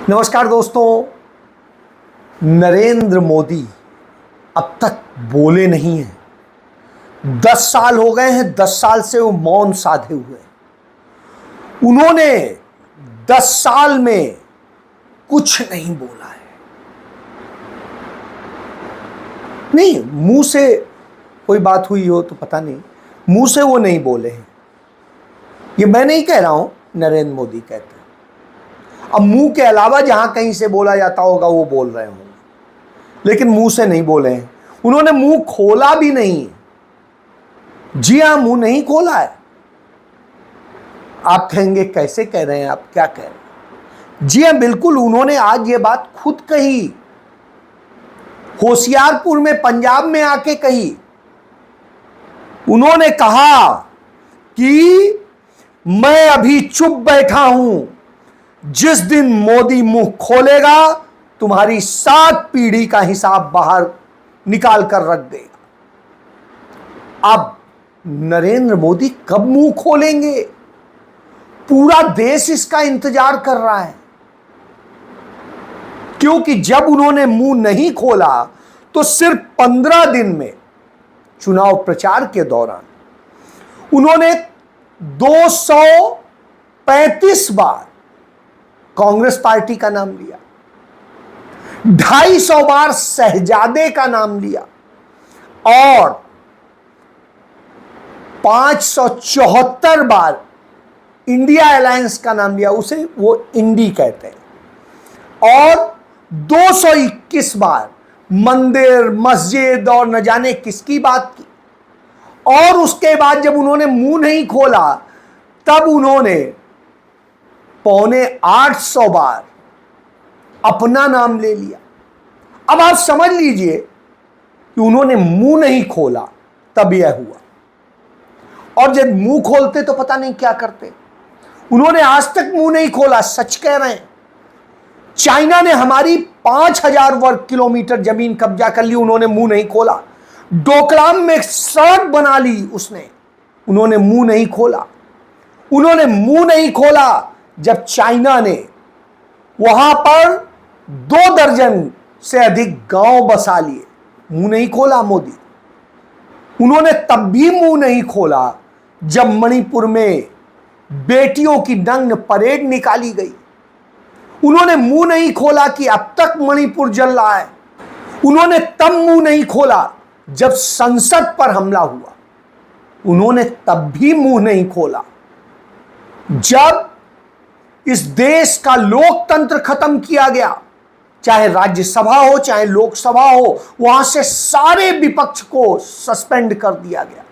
नमस्कार दोस्तों। नरेंद्र मोदी अब तक बोले नहीं हैं। 10 साल हो गए हैं। 10 साल से वो मौन साधे हुए हैं। उन्होंने 10 साल में कुछ नहीं बोला है। नहीं, मुंह से कोई बात हुई हो तो पता नहीं, मुंह से वो नहीं बोले हैं। ये मैं नहीं कह रहा हूं, नरेंद्र मोदी कहते हैं। अब मुंह के अलावा जहां कहीं से बोला जाता होगा वो बोल रहे होंगे, लेकिन मुंह से नहीं बोले हैं। उन्होंने मुंह खोला भी नहीं। जी हां, मुंह नहीं खोला है। आप कहेंगे कैसे कह रहे हैं, आप क्या कह रहे हैं? जी हां, बिल्कुल उन्होंने आज ये बात खुद कही, होशियारपुर में, पंजाब में आके कही। उन्होंने कहा कि मैं अभी चुप बैठा हूं, जिस दिन मोदी मुंह खोलेगा तुम्हारी 7 पीढ़ी का हिसाब बाहर निकाल कर रख देगा। अब नरेंद्र मोदी कब मुंह खोलेंगे? पूरा देश इसका इंतजार कर रहा है, क्योंकि जब उन्होंने मुंह नहीं खोला तो सिर्फ 15 दिन में चुनाव प्रचार के दौरान उन्होंने 235 बार कांग्रेस पार्टी का नाम लिया, 250 बार शहजादे का नाम लिया और 574 बार इंडिया अलायंस का नाम लिया, उसे वो इंडी कहते हैं, और 221 बार मंदिर, मस्जिद और न जाने किसकी बात की। और उसके बाद जब उन्होंने मुंह नहीं खोला तब उन्होंने 750 बार अपना नाम ले लिया। अब आप समझ लीजिए कि उन्होंने मुंह नहीं खोला तब यह हुआ, और जब मुंह खोलते तो पता नहीं क्या करते। उन्होंने आज तक मुंह नहीं खोला। सच कह रहे हैं, चाइना ने हमारी 5000 वर्ग किलोमीटर जमीन कब्जा कर ली, उन्होंने मुंह नहीं खोला। डोकलाम में सड़क बना ली उसने, उन्होंने मुंह नहीं खोला। उन्होंने मुंह नहीं खोला जब चाइना ने वहां पर 2 दर्जन से अधिक गांव बसा लिए, मुंह नहीं खोला मोदी। उन्होंने तब भी मुंह नहीं खोला जब मणिपुर में बेटियों की नग्न परेड निकाली गई। उन्होंने मुंह नहीं खोला कि अब तक मणिपुर जल रहा है। उन्होंने तब मुंह नहीं खोला जब संसद पर हमला हुआ। उन्होंने तब भी मुंह नहीं खोला जब इस देश का लोकतंत्र खत्म किया गया, चाहे राज्यसभा हो चाहे लोकसभा हो, वहां से सारे विपक्ष को सस्पेंड कर दिया गया।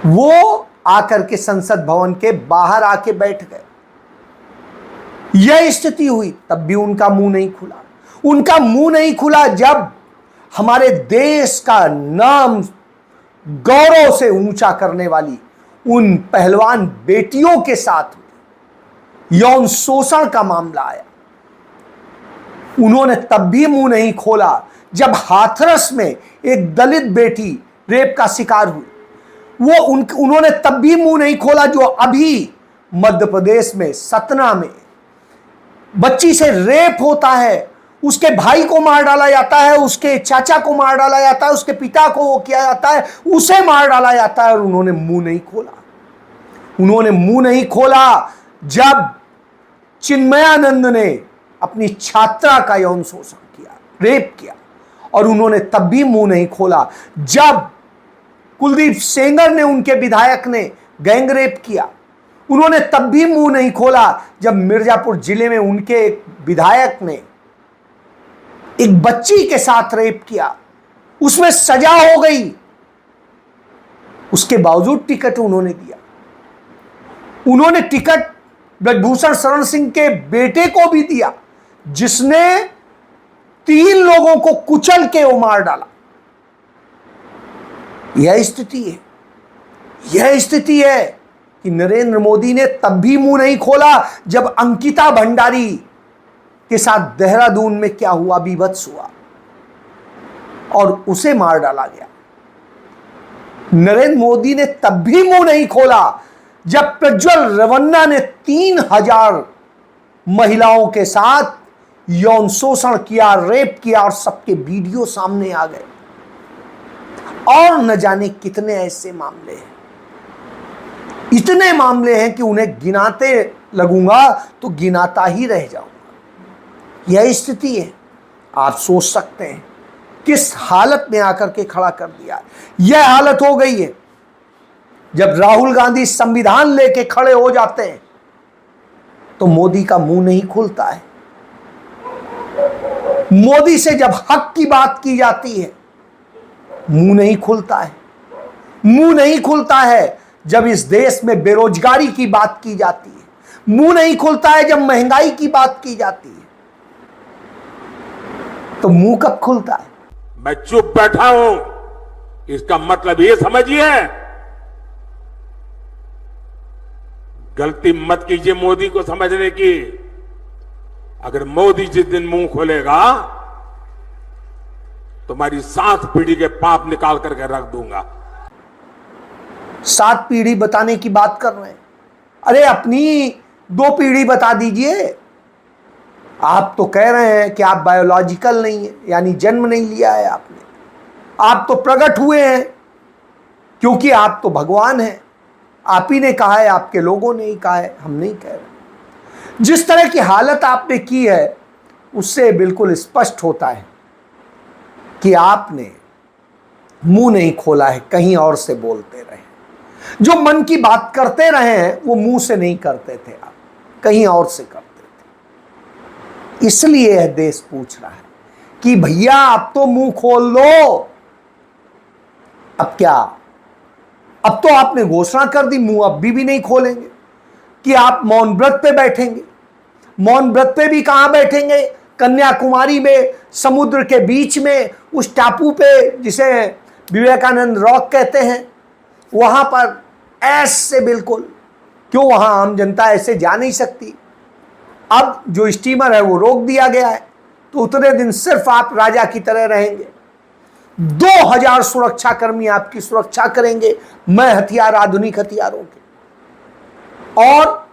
वो आकर के संसद भवन के बाहर आके बैठ गए। यह स्थिति हुई, तब भी उनका मुंह नहीं खुला। उनका मुंह नहीं खुला जब हमारे देश का नाम गौरव से ऊंचा करने वाली उन पहलवान बेटियों के साथ यौन शोषण का मामला आया। उन्होंने तब भी मुंह नहीं खोला जब हाथरस में एक दलित बेटी रेप का शिकार हुई। उन्होंने तब भी मुंह नहीं खोला जो अभी मध्य प्रदेश में सतना में बच्ची से रेप होता है, उसके भाई को मार डाला जाता है, उसके चाचा को मार डाला जाता है, उसके पिता को वो किया जाता है, उसे मार डाला जाता है, और उन्होंने मुंह नहीं खोला। उन्होंने मुंह नहीं खोला जब चिन्मयानंद ने अपनी छात्रा का यौन शोषण किया, रेप किया, और उन्होंने तब भी मुंह नहीं खोला जब कुलदीप सेंगर ने, उनके विधायक ने गैंग रेप किया। उन्होंने तब भी मुंह नहीं खोला जब मिर्जापुर जिले में उनके एक विधायक ने एक बच्ची के साथ रेप किया, उसमें सजा हो गई, उसके बावजूद टिकट उन्होंने दिया। उन्होंने टिकट ब्रजभूषण शरण सिंह के बेटे को भी दिया, जिसने 3 लोगों को कुचल के वो मार डाला। यह स्थिति है। यह स्थिति है कि नरेंद्र मोदी ने तब भी मुंह नहीं खोला जब अंकिता भंडारी के साथ देहरादून में क्या हुआ, बीभत्स हुआ, और उसे मार डाला गया। नरेंद्र मोदी ने तब भी मुंह नहीं खोला जब प्रज्वल रेवन्ना ने 3000 महिलाओं के साथ यौन शोषण किया, रेप किया और सबके वीडियो सामने आ गए। और न जाने कितने ऐसे मामले हैं, इतने मामले हैं कि उन्हें गिनाते लगूंगा तो गिनाता ही रह जाऊंगा। यह स्थिति है। आप सोच सकते हैं किस हालत में आकर के खड़ा कर दिया। यह हालत हो गई है जब राहुल गांधी संविधान लेके खड़े हो जाते हैं तो मोदी का मुंह नहीं खुलता है। मोदी से जब हक की बात की जाती है मुंह नहीं खुलता है। मुंह नहीं खुलता है जब इस देश में बेरोजगारी की बात की जाती है। मुंह नहीं खुलता है जब महंगाई की बात की जाती है। तो मुंह कब खुलता है? मैं चुप बैठा हूं, इसका मतलब ये समझिए, गलती मत कीजिए मोदी को समझने की। अगर मोदी जिस दिन मुंह खोलेगा तुम्हारी 7 पीढ़ी के पाप निकाल करके रख दूंगा। 7 पीढ़ी बताने की बात कर रहे हैं? अरे अपनी 2 पीढ़ी बता दीजिए। आप तो कह रहे हैं कि आप बायोलॉजिकल नहीं है, यानी जन्म नहीं लिया है आपने। आप तो प्रकट हुए हैं क्योंकि आप तो भगवान हैं। आप ही ने कहा है, आपके लोगों ने ही कहा है, हम नहीं कह रहे। जिस तरह की हालत आपने की है उससे बिल्कुल स्पष्ट होता है कि आपने मुंह नहीं खोला है, कहीं और से बोलते रहे। जो मन की बात करते रहे हैं वो मुंह से नहीं करते थे, आप कहीं और से करते थे। इसलिए यह देश पूछ रहा है कि भैया अब तो मुंह खोल लो। अब क्या? अब तो आपने घोषणा कर दी, मुंह अब भी नहीं खोलेंगे कि आप मौन व्रत पे बैठेंगे। मौन व्रत पे भी कहां बैठेंगे? कन्याकुमारी में, समुद्र के बीच में, उस टापू पे जिसे विवेकानंद रॉक कहते हैं, वहां पर ऐसे बिल्कुल। क्यों? वहां आम जनता ऐसे जा नहीं सकती। अब जो स्टीमर है वो रोक दिया गया है, तो उतने दिन सिर्फ आप राजा की तरह रहेंगे। 2000 सुरक्षाकर्मी आपकी सुरक्षा करेंगे, मैं हथियार, आधुनिक हथियारों के। और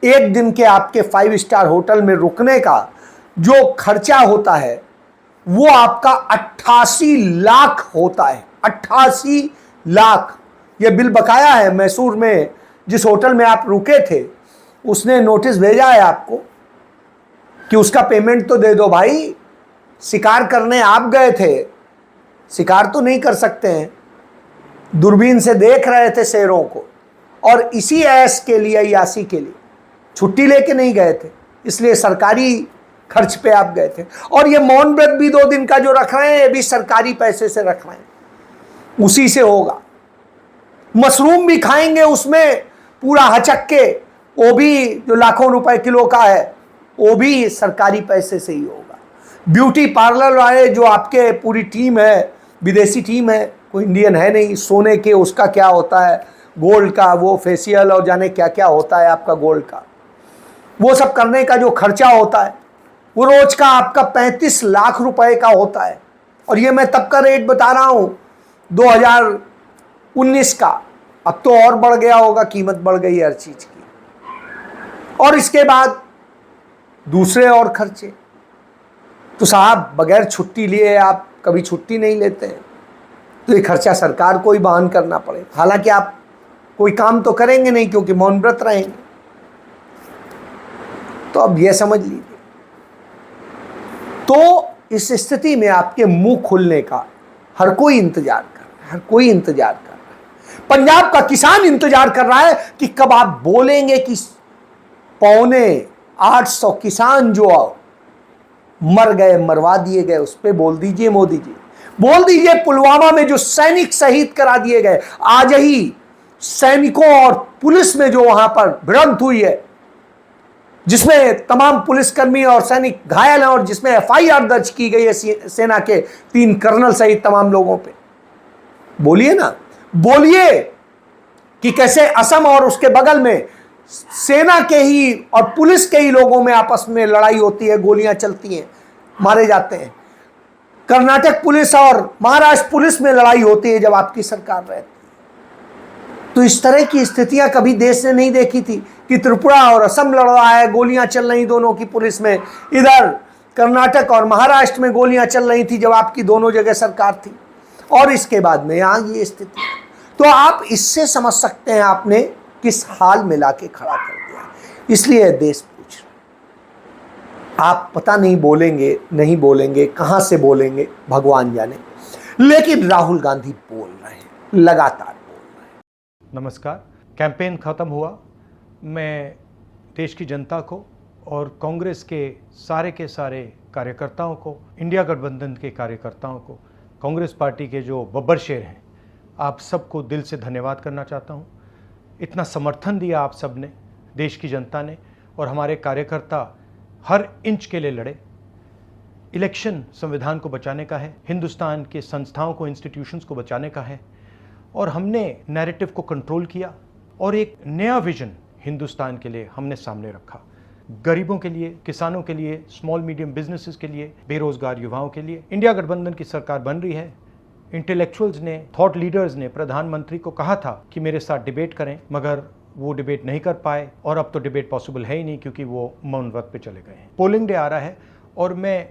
एक दिन के आपके 5 स्टार होटल में रुकने का जो खर्चा होता है वो आपका 88 लाख होता है। 88 लाख ये बिल बकाया है। मैसूर में जिस होटल में आप रुके थे उसने नोटिस भेजा है आपको कि उसका पेमेंट तो दे दो भाई। शिकार करने आप गए थे, शिकार तो नहीं कर सकते हैं, दूरबीन से देख रहे थे शेरों को, और इसी ऐश के लिए, यासी के लिए छुट्टी लेके नहीं गए थे, इसलिए सरकारी खर्च पे आप गए थे। और ये मौन व्रत भी 2 दिन का जो रख रहे हैं ये भी सरकारी पैसे से रख रहे हैं, उसी से होगा। मशरूम भी खाएंगे उसमें पूरा हचक के, वो भी जो लाखों रुपए किलो का है वो भी सरकारी पैसे से ही होगा। ब्यूटी पार्लर वाले जो आपके पूरी टीम है, विदेशी टीम है, कोई इंडियन है नहीं, सोने के उसका क्या होता है, गोल्ड का वो फेशियल और जाने क्या क्या होता है आपका गोल्ड का, वो सब करने का जो खर्चा होता है वो रोज का आपका 35 लाख रुपए का होता है। और ये मैं तब का रेट बता रहा हूं 2019 का। अब तो और बढ़ गया होगा, कीमत बढ़ गई हर चीज की। और इसके बाद दूसरे और खर्चे। तो साहब बगैर छुट्टी लिए आप कभी छुट्टी नहीं लेते हैं, तो ये खर्चा सरकार को ही वहन करना पड़े। हालांकि आप कोई काम तो करेंगे नहीं क्योंकि मौन व्रत रहेंगे। तो अब यह समझ लीजिए, तो इस स्थिति में आपके मुंह खुलने का हर कोई इंतजार कर रहा है, हर कोई इंतजार कर रहा है। पंजाब का किसान इंतजार कर रहा है कि कब आप बोलेंगे कि 850 किसान जो मर गए, मरवा दिए गए, उस पर बोल दीजिए मोदी जी। बोल दीजिए पुलवामा में जो सैनिक शहीद करा दिए गए, आज ही सैनिकों और पुलिस में जो वहां पर भिड़ंत हुई है, जिसमें तमाम पुलिसकर्मी और सैनिक घायल हैं और जिसमें एफआईआर दर्ज की गई है सेना के 3 कर्नल सहित तमाम लोगों पे। बोलिए ना, बोलिए कि कैसे असम और उसके बगल में सेना के ही और पुलिस के ही लोगों में आपस में लड़ाई होती है, गोलियां चलती हैं, मारे जाते हैं। कर्नाटक पुलिस और महाराष्ट्र पुलिस में लड़ाई होती है जब आपकी सरकार रहती है। तो इस तरह की स्थितियां कभी देश ने नहीं देखी थी। कि त्रिपुरा और असम लड़ रहा है, गोलियां चल रही दोनों की पुलिस में, इधर कर्नाटक और महाराष्ट्र में गोलियां चल रही थी जब आपकी दोनों जगह सरकार थी, और इसके बाद में यहां ये स्थिति। तो आप इससे समझ सकते हैं आपने किस हाल में लाके खड़ा कर दिया। इसलिए देश पूछ रहा, आप पता नहीं बोलेंगे नहीं बोलेंगे, कहां से बोलेंगे भगवान जाने, लेकिन राहुल गांधी बोल रहे हैं, लगातार बोल रहे हैं। नमस्कार। कैंपेन ख़त्म हुआ। मैं देश की जनता को और कांग्रेस के सारे कार्यकर्ताओं को, इंडिया गठबंधन के कार्यकर्ताओं को, कांग्रेस पार्टी के जो बब्बर शेर हैं, आप सबको दिल से धन्यवाद करना चाहता हूं। इतना समर्थन दिया आप सब ने, देश की जनता ने, और हमारे कार्यकर्ता हर इंच के लिए लड़े। इलेक्शन संविधान को बचाने का है, हिंदुस्तान के संस्थाओं को, इंस्टीट्यूशंस को बचाने का है, और हमने नैरेटिव को कंट्रोल किया और एक नया विजन हिंदुस्तान के लिए हमने सामने रखा। गरीबों के लिए, किसानों के लिए, स्मॉल मीडियम बिजनेसेस के लिए, बेरोजगार युवाओं के लिए इंडिया गठबंधन की सरकार बन रही है। इंटेलेक्चुअल्स ने, थॉट लीडर्स ने प्रधानमंत्री को कहा था कि मेरे साथ डिबेट करें, मगर वो डिबेट नहीं कर पाए, और अब तो डिबेट पॉसिबल है ही नहीं क्योंकि वो मौन व्रत पे चले गए हैं। पोलिंग डे आ रहा है और मैं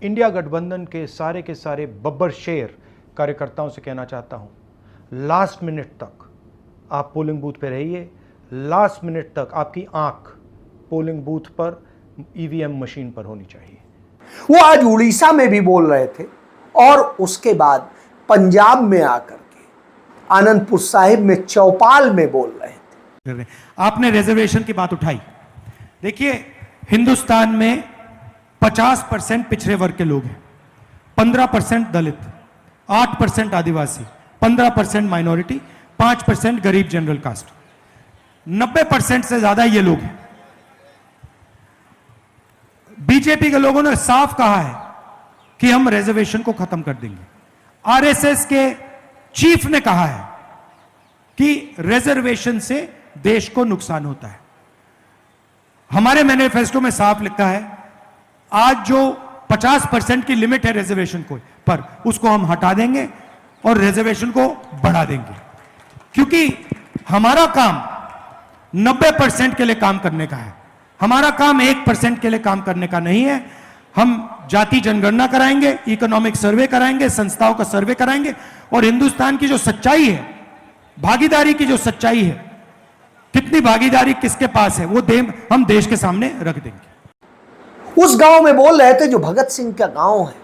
इंडिया गठबंधन के सारे बब्बर शेर कार्यकर्ताओं से कहना चाहता हूँ, लास्ट मिनट तक आप पोलिंग बूथ पे रहिए। लास्ट मिनट तक आपकी आंख पोलिंग बूथ पर, ईवीएम मशीन पर होनी चाहिए। वो आज उड़ीसा में भी बोल रहे थे और उसके बाद पंजाब में आकर के आनंदपुर साहिब में चौपाल में बोल रहे थे। आपने रिजर्वेशन की बात उठाई। देखिए, हिंदुस्तान में 50% पिछड़े वर्ग के लोग हैं, 15% दलित, 8% आदिवासी, 15% माइनॉरिटी, 5% गरीब जनरल कास्ट, 90% से ज्यादा ये लोग हैं। बीजेपी के लोगों ने साफ कहा है कि हम रिजर्वेशन को खत्म कर देंगे। आरएसएस के चीफ ने कहा है कि रिजर्वेशन से देश को नुकसान होता है। हमारे मैनिफेस्टो में साफ लिखा है, आज जो 50% की लिमिट है रिजर्वेशन को पर, उसको हम हटा देंगे और रिजर्वेशन को बढ़ा देंगे, क्योंकि हमारा काम 90% के लिए काम करने का है। हमारा काम 1% के लिए काम करने का नहीं है। हम जाति जनगणना कराएंगे, इकोनॉमिक सर्वे कराएंगे, संस्थाओं का सर्वे कराएंगे, और हिंदुस्तान की जो सच्चाई है, भागीदारी की जो सच्चाई है, कितनी भागीदारी किसके पास है, वो हम देश के सामने रख देंगे। उस गांव में बोल रहे थे जो भगत सिंह का गांव है,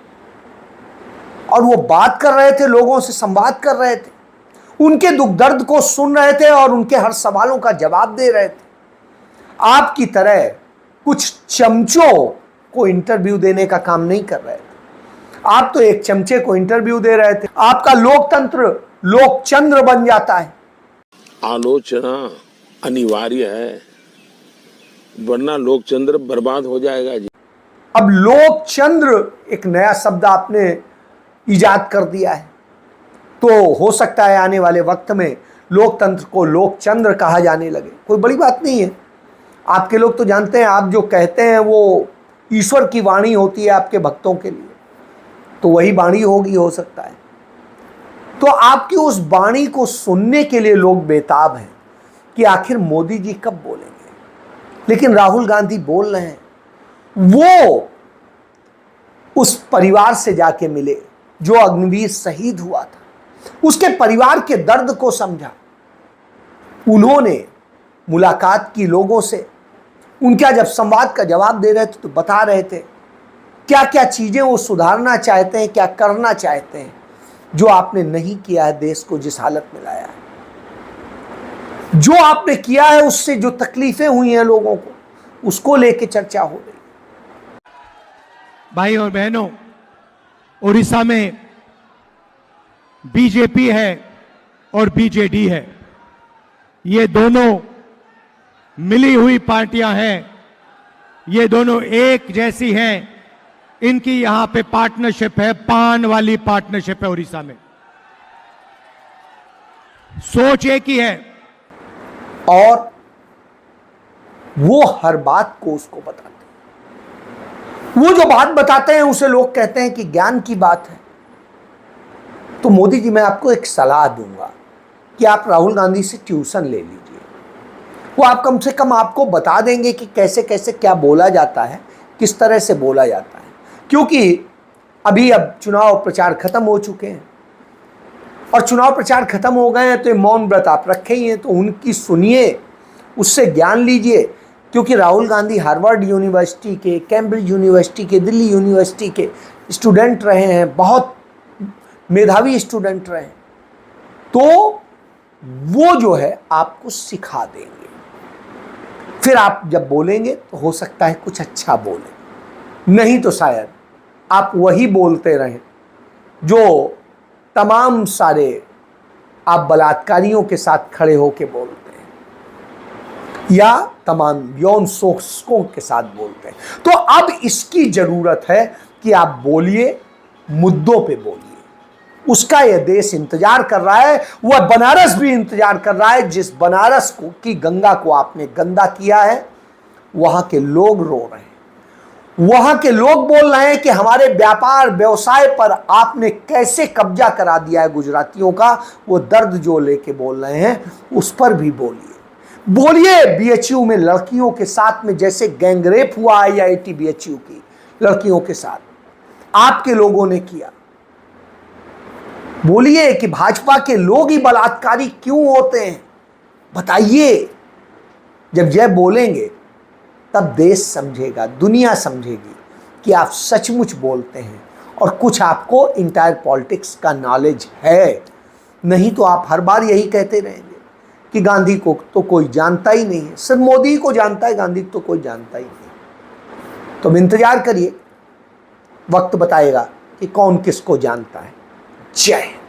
और वो बात कर रहे थे, लोगों से संवाद कर रहे थे, उनके दुख दर्द को सुन रहे थे और उनके हर सवालों का जवाब दे रहे थे। आपकी तरह कुछ चमचों को इंटरव्यू देने का काम नहीं कर रहे थे। आप तो एक चमचे को इंटरव्यू दे रहे थे। आपका लोकतंत्र लोकचंद्र बन जाता है। आलोचना अनिवार्य है, वरना लोकचंद्र बर्बाद हो जाएगा जी। अब लोकचंद्र एक नया शब्द आपने इजाद कर दिया है, तो हो सकता है आने वाले वक्त में लोकतंत्र को लोकचंद्र कहा जाने लगे। कोई बड़ी बात नहीं है। आपके लोग तो जानते हैं, आप जो कहते हैं वो ईश्वर की वाणी होती है आपके भक्तों के लिए, तो वही वाणी होगी, हो सकता है। तो आपकी उस वाणी को सुनने के लिए लोग बेताब हैं कि आखिर मोदी जी कब बोलेंगे। लेकिन राहुल गांधी बोल रहे हैं। वो उस परिवार से जाके मिले जो अग्निवीर शहीद हुआ था, उसके परिवार के दर्द को समझा। उन्होंने मुलाकात की लोगों से, उनका जब संवाद का जवाब दे रहे थे तो बता रहे थे क्या क्या चीजें वो सुधारना चाहते हैं, क्या करना चाहते हैं, जो आपने नहीं किया है, देश को जिस हालत में लाया है। जो आपने किया है उससे जो तकलीफें हुई हैं लोगों को, उसको लेके चर्चा हो रही। भाई और बहनों, उड़ीसा में बीजेपी है और बीजेडी है, ये दोनों मिली हुई पार्टियां हैं, ये दोनों एक जैसी हैं। इनकी यहां पे पार्टनरशिप है, पान वाली पार्टनरशिप है उड़ीसा में। सोच एक ही है, और वो हर बात को उसको बताते हैं। वो जो बात बताते हैं उसे लोग कहते हैं कि ज्ञान की बात है। तो मोदी जी, मैं आपको एक सलाह दूंगा कि आप राहुल गांधी से ट्यूशन ले लीजिए। वो आप कम से कम आपको बता देंगे कि कैसे कैसे क्या बोला जाता है, किस तरह से बोला जाता है। क्योंकि अभी अब चुनाव प्रचार खत्म हो चुके हैं और चुनाव प्रचार खत्म हो गए हैं, तो ये मौन व्रत आप रखे ही हैं, तो उनकी सुनिए, उससे ज्ञान लीजिए। क्योंकि राहुल गांधी हार्वर्ड यूनिवर्सिटी के, कैम्ब्रिज यूनिवर्सिटी के, दिल्ली यूनिवर्सिटी के स्टूडेंट रहे हैं, बहुत मेधावी स्टूडेंट रहे हैं, तो वो जो है आपको सिखा देंगे। फिर आप जब बोलेंगे तो हो सकता है कुछ अच्छा बोलें, नहीं तो शायद आप वही बोलते रहें जो तमाम सारे आप बलात्कारियों के साथ खड़े होकर बोलते हैं या तमाम यौन शोषकों के साथ बोलते हैं। तो अब इसकी जरूरत है कि आप बोलिए, मुद्दों पे बोलिए। उसका यह देश इंतजार कर रहा है, वह बनारस भी इंतजार कर रहा है। जिस बनारस को की गंगा को आपने गंदा किया है, वहां के लोग रो रहे हैं, वहां के लोग बोल रहे हैं कि हमारे व्यापार व्यवसाय पर आपने कैसे कब्जा करा दिया है गुजरातियों का। वो दर्द जो लेके बोल रहे हैं, उस पर भी बोलिए। बीएचयू में लड़कियों के साथ में जैसे गैंगरेप हुआ है या बीएचयू की लड़कियों के साथ आपके लोगों ने किया, बोलिए कि भाजपा के लोग ही बलात्कारी क्यों होते हैं, बताइए। जब यह बोलेंगे तब देश समझेगा, दुनिया समझेगी कि आप सचमुच बोलते हैं और कुछ आपको इंटायर पॉलिटिक्स का नॉलेज है। नहीं तो आप हर बार यही कहते रहेंगे कि गांधी को तो कोई जानता ही नहीं है, सिर्फ मोदी को जानता है, गांधी को तो कोई जानता ही नहीं। तो इंतजार करिए, वक्त बताएगा कि कौन किसको जानता है। जय हिंद।